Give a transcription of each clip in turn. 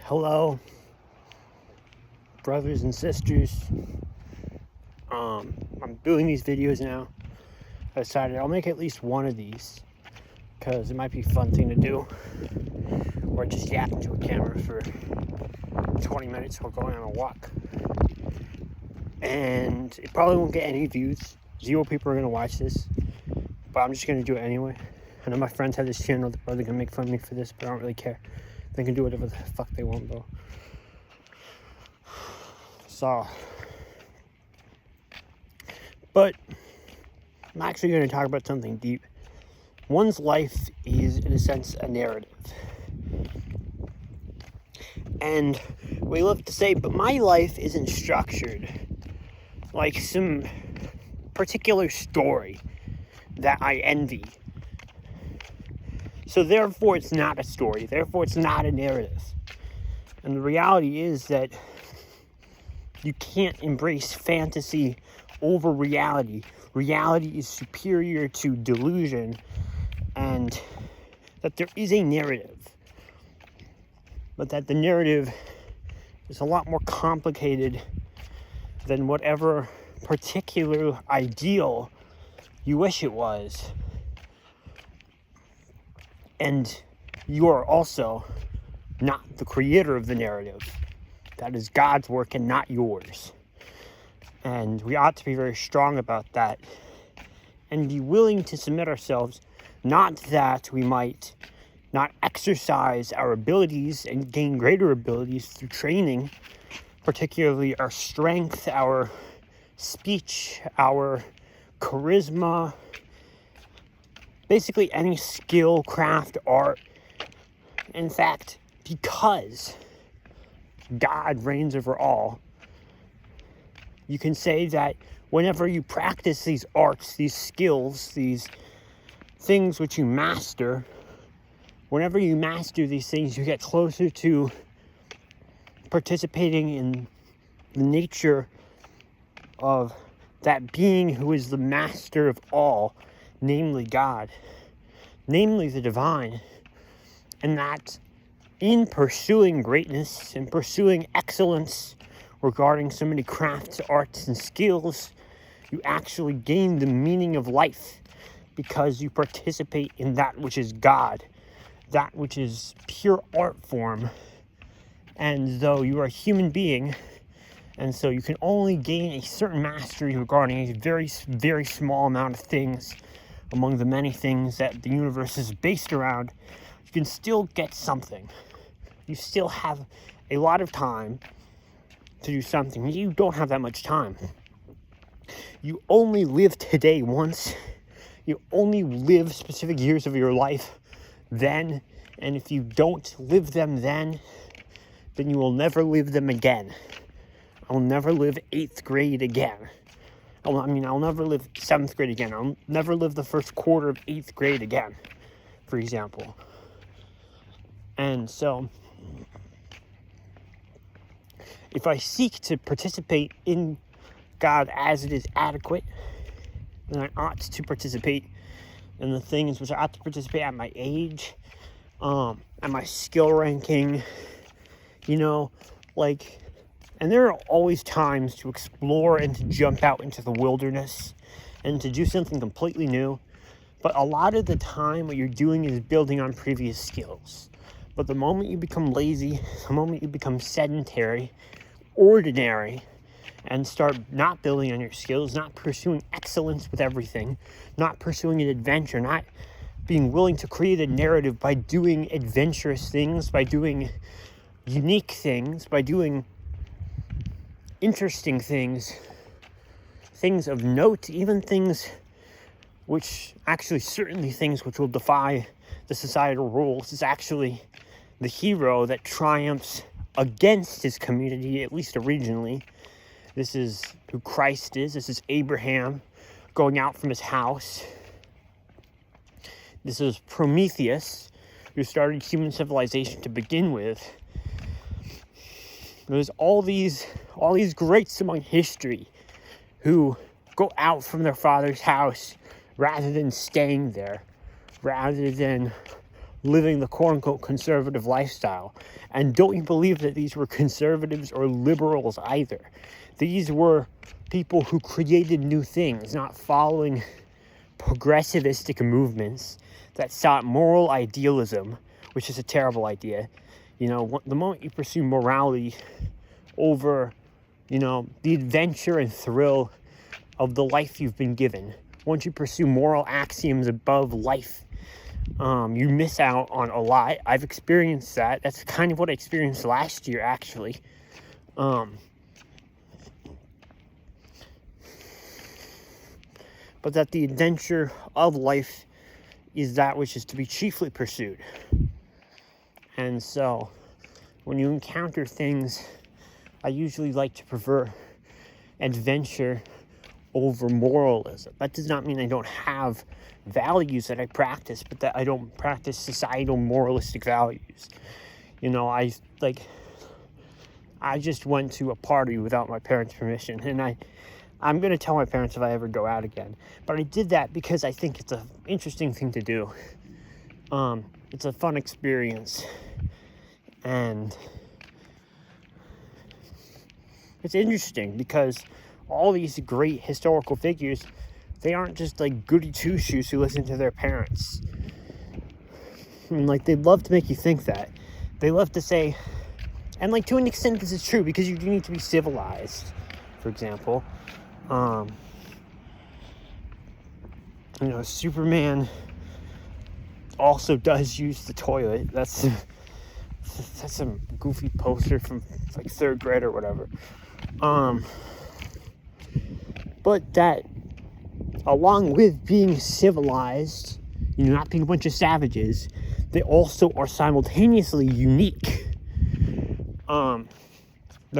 Hello, brothers and sisters. I'm doing these videos now. I decided I'll make at least one of these because it might be a fun thing to do, or just yap into a camera for 20 minutes while going on a walk. And it probably won't get any views. 0 people are going to watch this, but I'm just going to do it anyway. I know my friends have this channel. They're probably going to make fun of me for this, but I don't really care. They can do whatever the fuck they want, though. So, but I'm actually going to talk about something deep. One's life is, in a sense, a narrative. And we love to say, but my life isn't structured like some particular story that I envy. So therefore it's not a story, therefore it's not a narrative. And the reality is that you can't embrace fantasy over reality. Reality is superior to delusion, and that there is a narrative, but that the narrative is a lot more complicated than whatever particular ideal you wish it was. And you are also not the creator of the narrative. That is God's work and not yours. And we ought to be very strong about that and be willing to submit ourselves, not that we might not exercise our abilities and gain greater abilities through training, particularly our strength, our speech, our charisma, basically any skill, craft, art. In fact, because God reigns over all, you can say that whenever you practice these arts, these skills, these things which you master, whenever you master these things, you get closer to participating in the nature of that being who is the master of all, namely God, namely the divine. And that in pursuing greatness and pursuing excellence regarding so many crafts, arts, and skills, you actually gain the meaning of life because you participate in that which is God, that which is pure art form. And though you are a human being, and so you can only gain a certain mastery regarding a very, very small amount of things among the many things that the universe is based around, you can still get something. You still have a lot of time to do something. You don't have that much time. You only live today once. You only live specific years of your life then. And if you don't live them then you will never live them again. I'll never live 8th grade again. I'll never live 7th grade again. I'll never live the first quarter of 8th grade again, for example. And so, if I seek to participate in God as it is adequate, then I ought to participate in the things which I ought to participate at my age, at my skill ranking, and there are always times to explore and to jump out into the wilderness and to do something completely new. But a lot of the time, what you're doing is building on previous skills. But the moment you become lazy, the moment you become sedentary, ordinary, and start not building on your skills, not pursuing excellence with everything, not pursuing an adventure, not being willing to create a narrative by doing adventurous things, by doing unique things, by doing interesting things, things of note, even things which actually certainly things which will defy the societal rules, is actually the hero that triumphs against his community, at least originally. This is who Christ is. This is Abraham going out from his house. This is Prometheus, who started human civilization to begin with. There's all these greats among history who go out from their father's house rather than staying there, rather than living the quote-unquote conservative lifestyle. And don't you believe that these were conservatives or liberals either. These were people who created new things, not following progressivistic movements that sought moral idealism, which is a terrible idea. The moment you pursue morality over, the adventure and thrill of the life you've been given, once you pursue moral axioms above life, you miss out on a lot. I've experienced that. That's kind of what I experienced last year, actually. But that the adventure of life is that which is to be chiefly pursued. And so, when you encounter things, I usually like to prefer adventure over moralism. That does not mean I don't have values that I practice, but that I don't practice societal moralistic values. I just went to a party without my parents' permission, and I'm going to tell my parents if I ever go out again. But I did that because I think it's an interesting thing to do. It's a fun experience. And it's interesting because all these great historical figures, they aren't just like goody two-shoes who listen to their parents. And they love to make you think that. They love to say, and to an extent this is true because you do need to be civilized, for example. Superman also does use the toilet. That's some goofy poster from third grade or whatever. But that, along with being civilized, not being a bunch of savages, they also are simultaneously unique. They're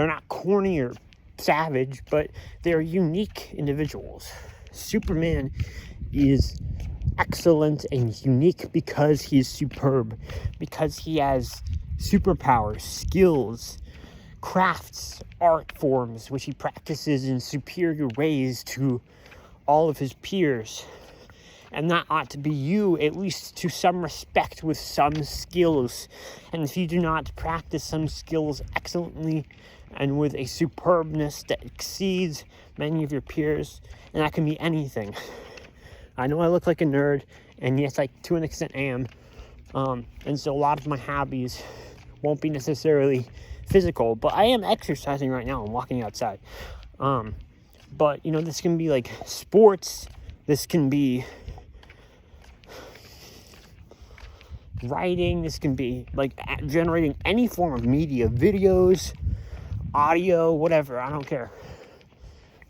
not corny or savage, but they're unique individuals. Superman is excellent and unique because he's superb, because he has superpowers, skills, crafts, art forms, which he practices in superior ways to all of his peers. And that ought to be you, at least to some respect, with some skills. And if you do not practice some skills excellently and with a superbness that exceeds many of your peers, and that can be anything. I know I look like a nerd, and yes, to an extent I am. And so a lot of my hobbies won't be necessarily physical, but I am exercising right now. I'm walking outside. But, this can be sports. This can be writing. This can be generating any form of media, videos, audio, whatever. I don't care.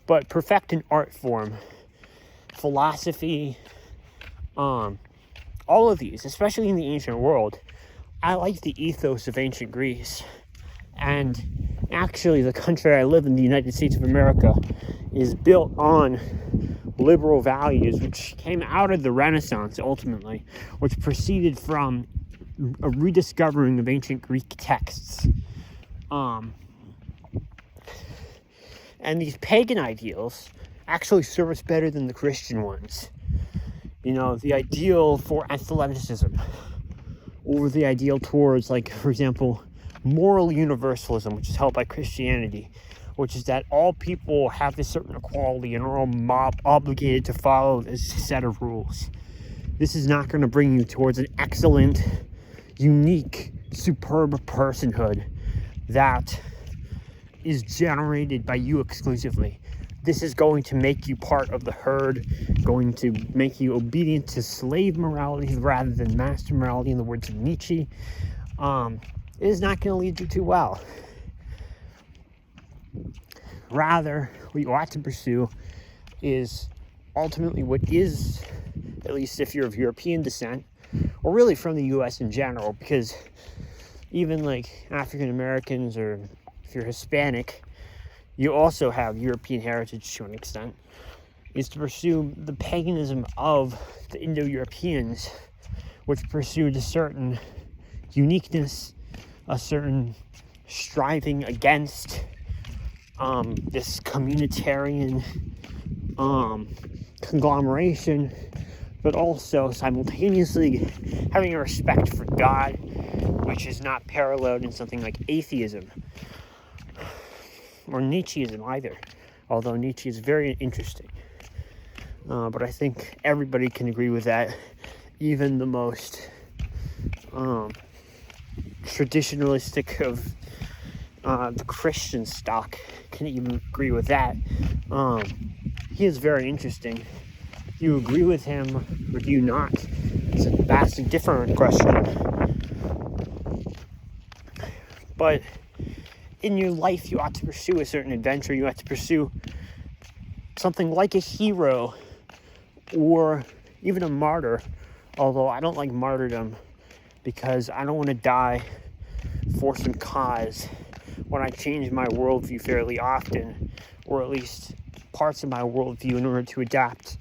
But perfect an art form, philosophy, all of these, especially in the ancient world. I like the ethos of ancient Greece. And actually, the country I live in, the United States of America, is built on liberal values, which came out of the Renaissance, ultimately, which proceeded from a rediscovering of ancient Greek texts. And these pagan ideals actually serve us better than the Christian ones. The ideal for athleticism, or the ideal towards, for example, moral universalism, which is held by Christianity, which is that all people have this certain equality and are all obligated to follow this set of rules. This is not going to bring you towards an excellent, unique, superb personhood that is generated by you exclusively. This is going to make you part of the herd, going to make you obedient to slave morality rather than master morality, in the words of Nietzsche. It is not going to lead you too well. Rather, what you ought to pursue is ultimately what is, at least if you're of European descent, or really from the U.S. in general, because even African Americans, or if you're Hispanic, you also have European heritage to an extent, is to pursue the paganism of the Indo-Europeans, which pursued a certain uniqueness, a certain striving against this communitarian conglomeration but also simultaneously having a respect for God, which is not paralleled in something like atheism or Nietzscheism either, although Nietzsche is very interesting. But I think everybody can agree with that. Even the most traditionalistic of the Christian stock can even agree with that. He is very interesting. Do you agree with him or do you not? It's a vastly different question. But in your life, you ought to pursue a certain adventure. You ought to pursue something like a hero or even a martyr. Although I don't like martyrdom because I don't want to die for some cause when I change my worldview fairly often, or at least parts of my worldview in order to adapt.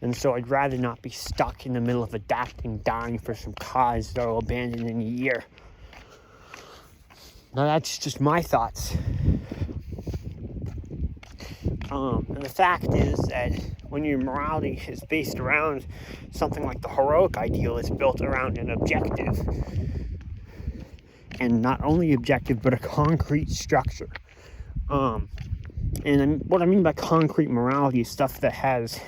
And so I'd rather not be stuck in the middle of adapting, dying for some cause that I'll abandon in a year. Now that's just my thoughts. And the fact is that when your morality is based around something like the heroic ideal, it's built around an objective. And not only objective, but a concrete structure. And what I mean by concrete morality is stuff that has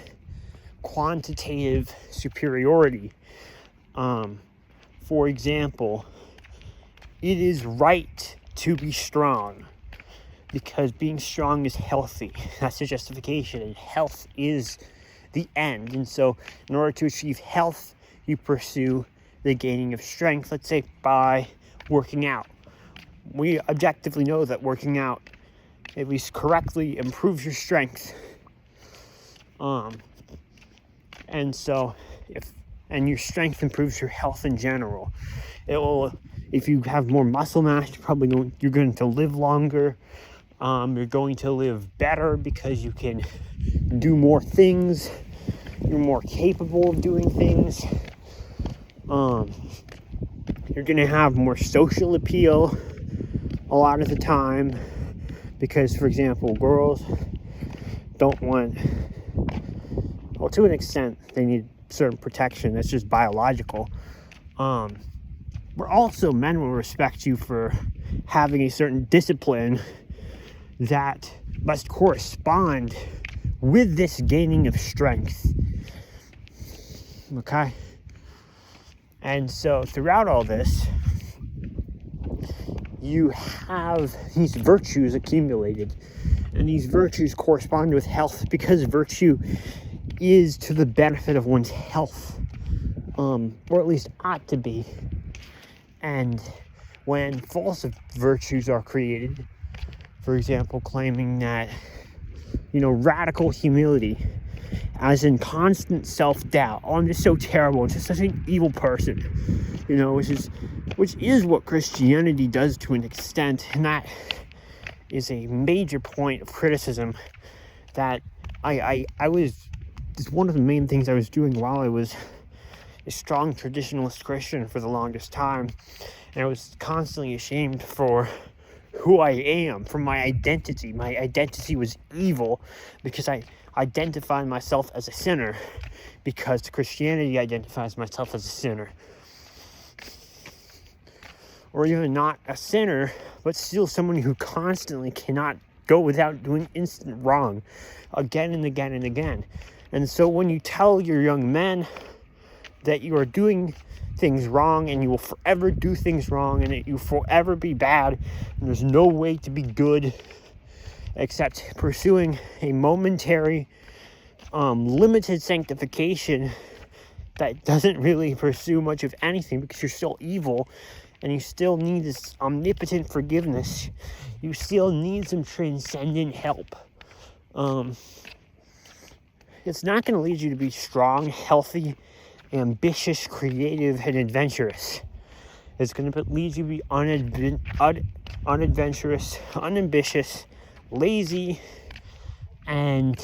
quantitative superiority. For example, it is right to be strong because being strong is healthy. That's the justification, and health is the end. And so in order to achieve health, you pursue the gaining of strength, let's say by working out. We objectively know that working out, at least correctly, improves your strength. And so and your strength improves your health in general. It will, if you have more muscle mass, you're going to live longer. You're going to live better because you can do more things. You're more capable of doing things. You're going to have more social appeal a lot of the time because, for example, girls don't want, well, to an extent, they need certain protection. That's just biological. But also, men will respect you for having a certain discipline that must correspond with this gaining of strength. Okay? And so throughout all this, you have these virtues accumulated. And these virtues correspond with health because virtue is to the benefit of one's health. Or at least ought to be. And when false virtues are created, for example, claiming that, radical humility, as in constant self-doubt, oh, I'm just so terrible, I'm just such an evil person, which is what Christianity does to an extent, and that is a major point of criticism that I was, it's one of the main things I was doing while I was a strong traditionalist Christian for the longest time, and I was constantly ashamed for who I am, for my identity. My identity was evil because I identified myself as a sinner, because Christianity identifies myself as a sinner. Or even not a sinner, but still someone who constantly cannot go without doing instant wrong again and again and again. And so when you tell your young men that you are doing things wrong and you will forever do things wrong and that you will forever be bad and there's no way to be good except pursuing a momentary limited sanctification that doesn't really pursue much of anything because you're still evil and you still need this omnipotent forgiveness, you still need some transcendent help. It's not going to lead you to be strong, healthy, ambitious, creative, and adventurous. It's going to lead you to be unadventurous, unambitious, lazy, and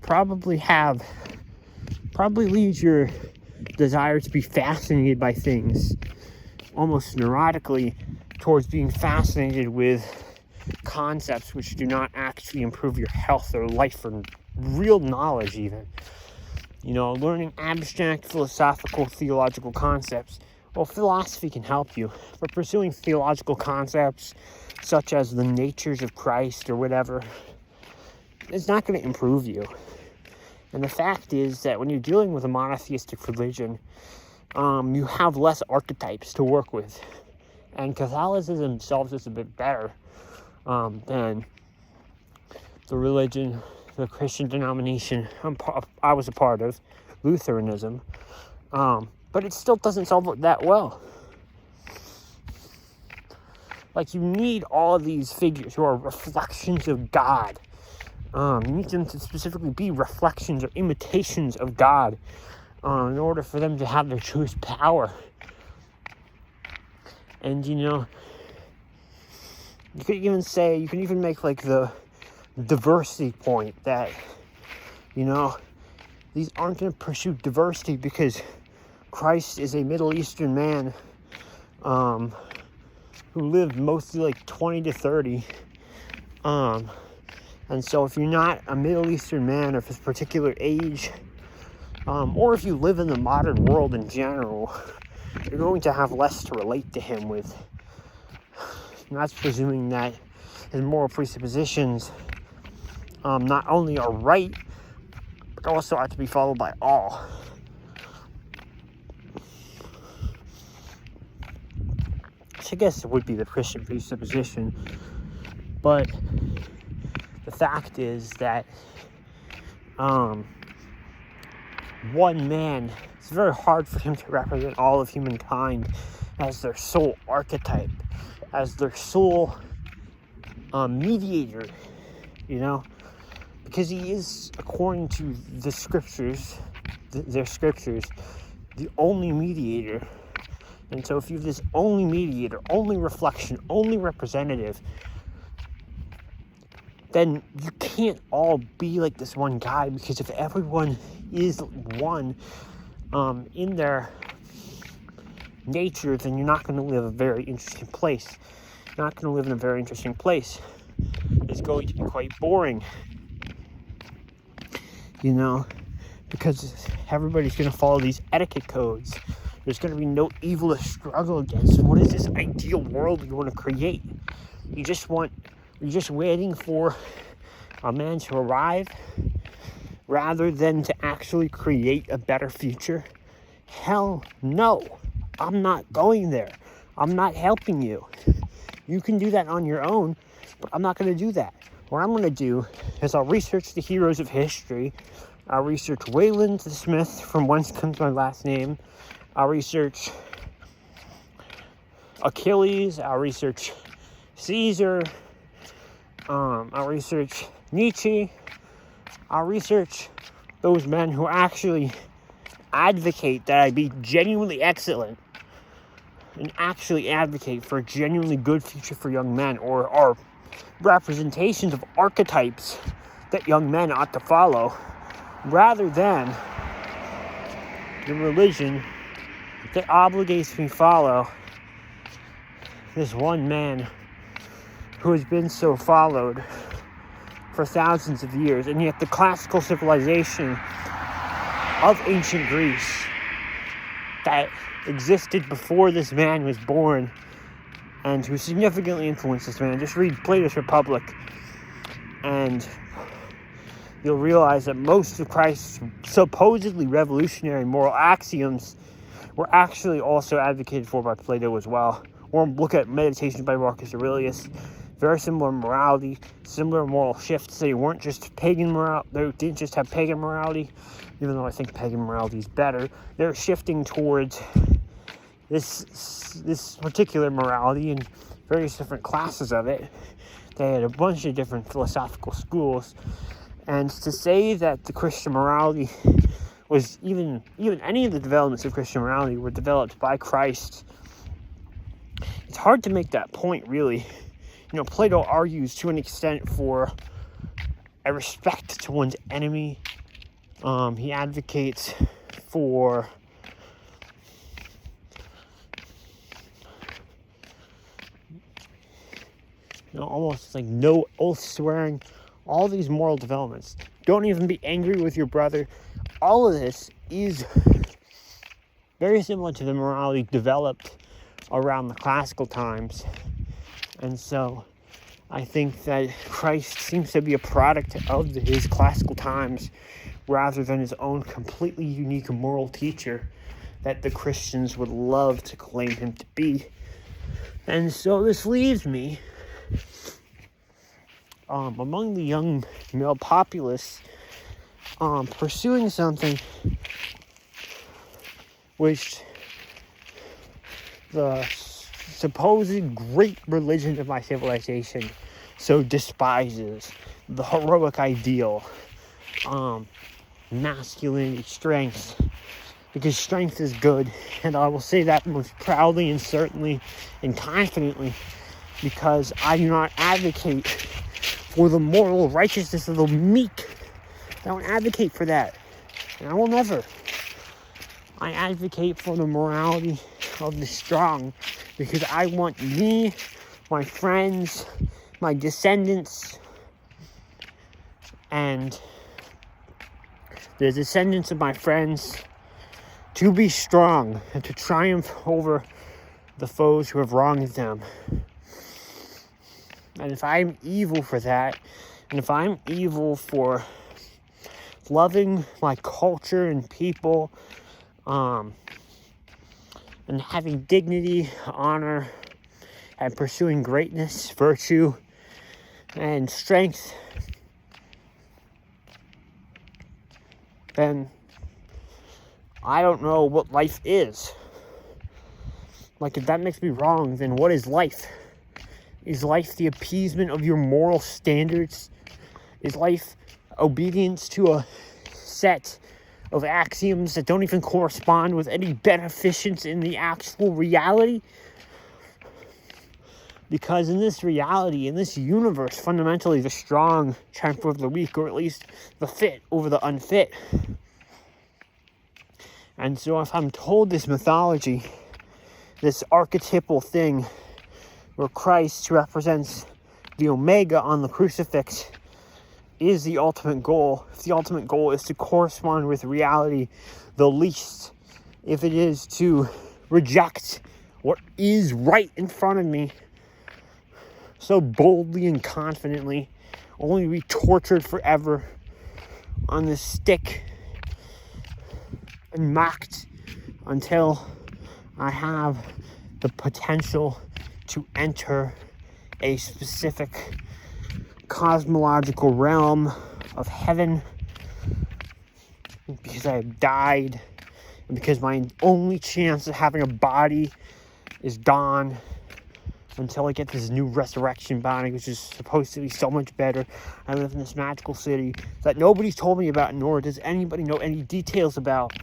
probably leads your desire to be fascinated by things almost neurotically towards being fascinated with concepts which do not actually improve your health or life or real knowledge even. Learning abstract philosophical theological concepts. Well, philosophy can help you, but pursuing theological concepts such as the natures of Christ or whatever, it's not going to improve you. And the fact is that when you're dealing with a monotheistic religion, you have less archetypes to work with. And Catholicism itself is a bit better than the religion, the Christian denomination I was a part of, Lutheranism. But it still doesn't solve it that well. Like, you need all of these figures who are reflections of God. You need them to specifically be reflections or imitations of God in order for them to have their truest power. And, you could even say, you can even make, like, the diversity point that, these aren't going to pursue diversity because Christ is a Middle Eastern man who lived mostly like 20 to 30. And so if you're not a Middle Eastern man of his particular age, or if you live in the modern world in general, you're going to have less to relate to him with. And that's presuming that his moral presuppositions not only are right, but also have to be followed by all. I guess it would be the Christian presupposition, but the fact is that one man, it's very hard for him to represent all of humankind as their sole archetype, as their sole mediator, because he is, according to the scriptures, their scriptures, the only mediator. And so if you have this only mediator, only reflection, only representative, then you can't all be like this one guy, because if everyone is one in their nature, then you're not going to live a very interesting place. You're not going to live in a very interesting place. It's going to be quite boring, because everybody's going to follow these etiquette codes. There's going to be no evil to struggle against. What is this ideal world you want to create? You're just waiting for a man to arrive rather than to actually create a better future? Hell no. I'm not going there. I'm not helping you. You can do that on your own, but I'm not going to do that. What I'm going to do is I'll research the heroes of history. I'll research Wayland the Smith, from whence comes my last name. I'll research Achilles. I'll research Caesar. I'll research Nietzsche. I'll research those men who actually advocate that I be genuinely excellent and actually advocate for a genuinely good future for young men, or are representations of archetypes that young men ought to follow, rather than the religion that obligates me to follow this one man who has been so followed for thousands of years. And yet the classical civilization of ancient Greece that existed before this man was born, and who significantly influenced this man. Just read Plato's Republic, and you'll realize that most of Christ's supposedly revolutionary moral axioms were actually also advocated for by Plato as well. Or look at Meditations by Marcus Aurelius. Very similar morality, similar moral shifts. They weren't just pagan morality. They didn't just have pagan morality, even though I think pagan morality is better. They're shifting towards this particular morality and various different classes of it. They had a bunch of different philosophical schools. And to say that the Christian morality was even any of the developments of Christian morality were developed by Christ, it's hard to make that point, really. Plato argues to an extent for a respect to one's enemy. He advocates for almost like no oath swearing, all these moral developments. Don't even be angry with your brother. All of this is very similar to the morality developed around the classical times. And so I think that Christ seems to be a product of his classical times rather than his own completely unique moral teacher that the Christians would love to claim him to be. And so this leaves me among the young male populace pursuing something which the supposed great religion of my civilization so despises, the heroic ideal, masculinity, strength, because strength is good, and I will say that most proudly and certainly and confidently, because I do not advocate for the moral righteousness of the meek. I don't advocate for that, and I will never. I advocate for the morality of the strong, because I want me, my friends, my descendants, and the descendants of my friends to be strong and to triumph over the foes who have wronged them. And if I'm evil for that, and if I'm evil for loving my culture and people, and having dignity, honor, and pursuing greatness, virtue, and strength, then I don't know what life is. Like, if that makes me wrong, then what is life? Is life the appeasement of your moral standards? Is life obedience to a set of axioms that don't even correspond with any beneficence in the actual reality? Because in this reality, in this universe, fundamentally the strong triumph over the weak, or at least the fit over the unfit. And so if I'm told this mythology, this archetypal thing where Christ, who represents the Omega on the crucifix, is the ultimate goal, if the ultimate goal is to correspond with reality the least, if it is to reject what is right in front of me so boldly and confidently, only to be tortured forever on this stick and mocked until I have the potential to enter a specific cosmological realm of heaven, because I have died, and because my only chance of having a body is gone until I get this new resurrection body, which is supposed to be so much better. I live in this magical city that nobody's told me about, nor does anybody know any details about.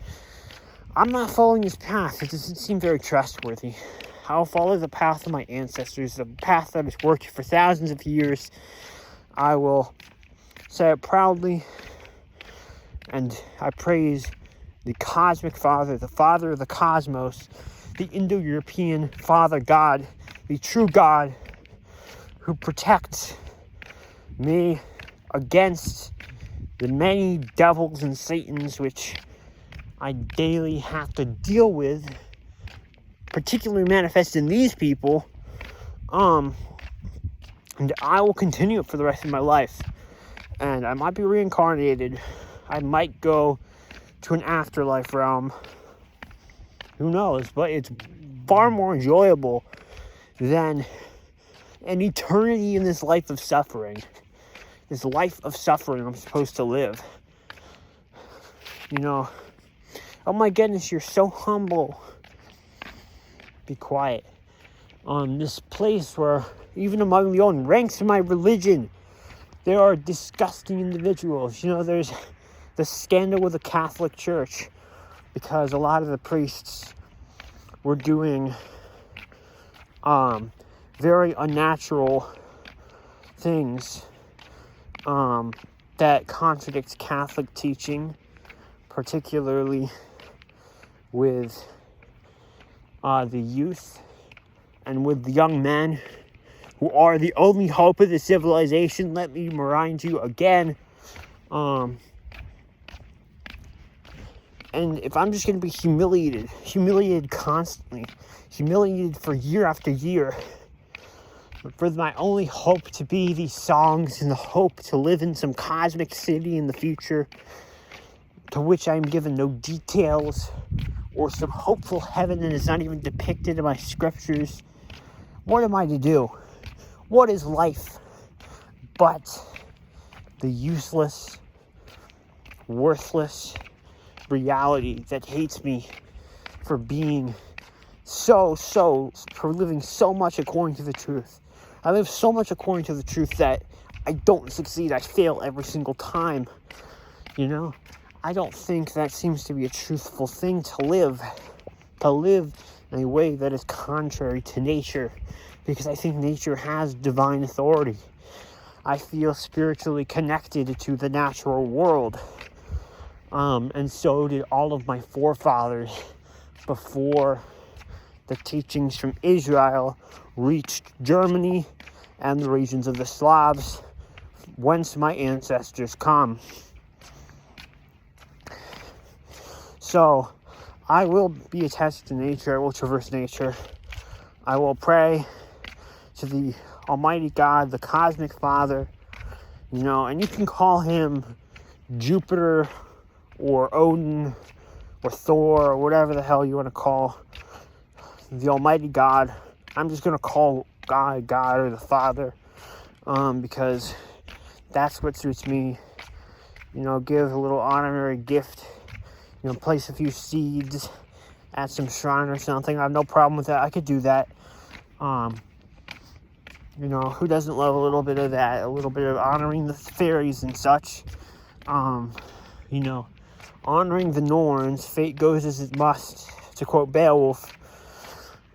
I'm not following this path. It doesn't seem very trustworthy. I'll follow the path of my ancestors, the path that has worked for thousands of years. I will say it proudly, and I praise the cosmic father, the father of the cosmos, the Indo-European Father God, the true God who protects me against the many devils and satans which I daily have to deal with, particularly manifest in these people, and I will continue it for the rest of my life. And I might be reincarnated. I might go to an afterlife realm. Who knows? But it's far more enjoyable than an eternity in this life of suffering. This life of suffering I'm supposed to live. You know, oh my goodness, you're so humble. Be quiet. This place where, even among the own ranks of my religion, there are disgusting individuals. You know, there's the scandal with the Catholic Church because a lot of the priests were doing very unnatural things that contradicts Catholic teaching, particularly with the youth and with the young men who are the only hope of the civilization. Let me remind you again, And if I'm just going to be humiliated constantly, humiliated for year after year, for my only hope to be these songs and the hope to live in some cosmic city in the future, to which I'm given no details, or some hopeful heaven that is not even depicted in my scriptures, what am I to do? What is life but the useless, worthless reality that hates me for being for living so much according to the truth? I live so much according to the truth that I don't succeed. I fail every single time. I don't think that seems to be a truthful thing to live in a way that is contrary to nature, because I think nature has divine authority. I feel spiritually connected to the natural world. And so did all of my forefathers before the teachings from Israel reached Germany and the regions of the Slavs, whence my ancestors come. So, I will be attached to nature. I will traverse nature. I will pray to the Almighty God, the Cosmic Father, and you can call him Jupiter or Odin or Thor or whatever the hell you want to call the Almighty God. I'm just going to call God or the Father, because that's what suits me. Give a little honorary gift, place a few seeds at some shrine or something. I have no problem with that. I could do that. Who doesn't love a little bit of that? A little bit of honoring the fairies and such. Honoring the Norns. Fate goes as it must, to quote Beowulf.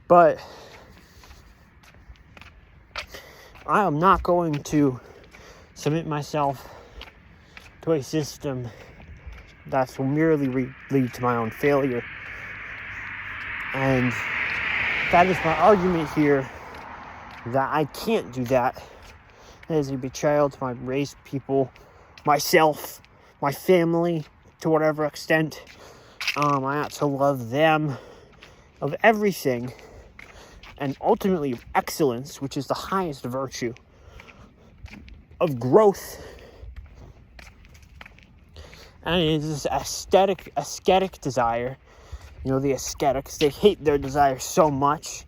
But I am not going to submit myself to a system that will merely lead to my own failure. And that is my argument here, that I can't do that. That is a betrayal to my race, people, myself, my family, to whatever extent. I ought to love them, of everything, and ultimately of excellence, which is the highest virtue, of growth. And it is this ascetic desire. The ascetics, they hate their desire so much.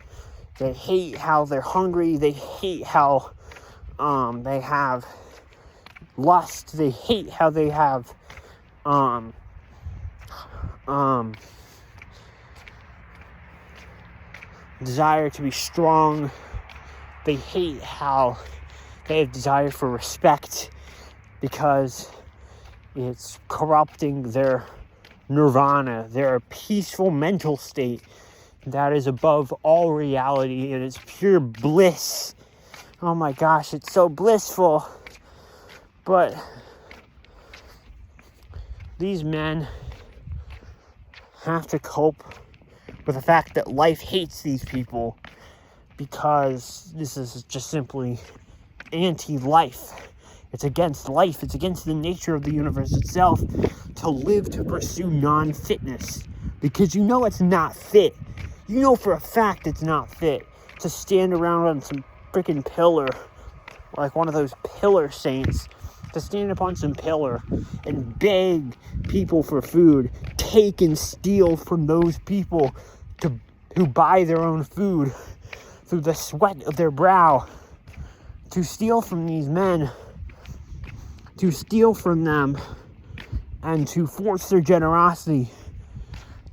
They hate how they're hungry. They hate how they have lust. They hate how they have desire to be strong. They hate how they have desire for respect, because it's corrupting their nirvana, their peaceful mental state that is above all reality, and it's pure bliss. Oh my gosh, it's so blissful. But these men have to cope with the fact that life hates these people, because this is just simply anti-life. It's against life. It's against the nature of the universe itself to live to pursue non-fitness, because it's not fit. For a fact it's not fit to stand around on some freaking pillar, like one of those pillar saints, to stand upon some pillar and beg people for food, take and steal from those people who buy their own food through the sweat of their brow, to steal from these men, to steal from them, and to force their generosity,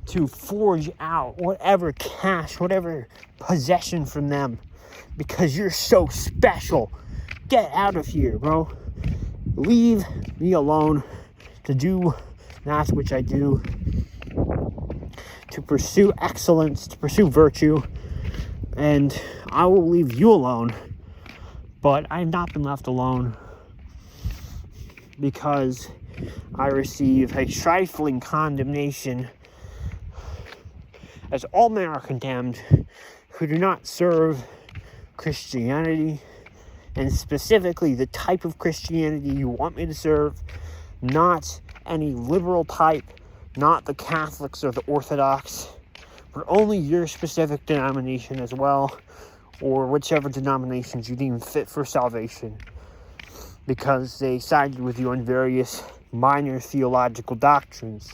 to forge out whatever cash, whatever possession from them, because you're so special. Get out of here, bro. Leave me alone to do that which I do, to pursue excellence, to pursue virtue, and I will leave you alone. But I've not been left alone, because I receive a trifling condemnation, as all men are condemned who do not serve Christianity, and specifically the type of Christianity you want me to serve, not any liberal type, not the Catholics or the Orthodox, but only your specific denomination as well, or whichever denominations you deem fit for salvation, because they sided with you on various minor theological doctrines.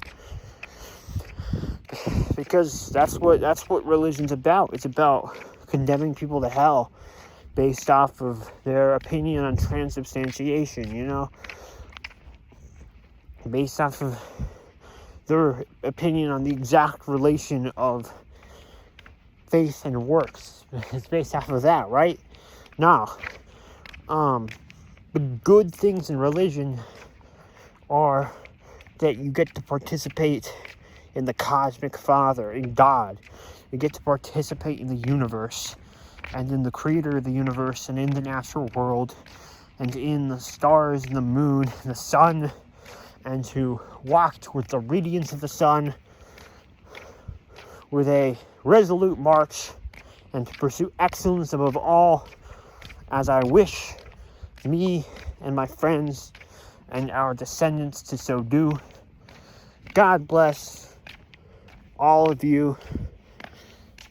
Because that's what religion's about. It's about condemning people to hell based off of their opinion on transubstantiation, based off of their opinion on the exact relation of faith and works. It's based off of that, right? Now, the good things in religion are that you get to participate in the cosmic Father, in God. You get to participate in the universe, and in the creator of the universe, and in the natural world, and in the stars, and the moon, and the sun, and to walk toward the radiance of the sun with a resolute march, and to pursue excellence above all, as I wish me and my friends and our descendants to so do. God bless all of you.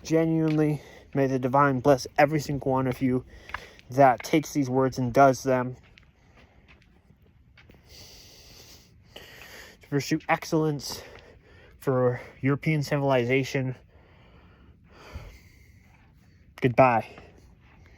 Genuinely, may the divine bless every single one of you that takes these words and does them to pursue excellence for European civilization. Goodbye.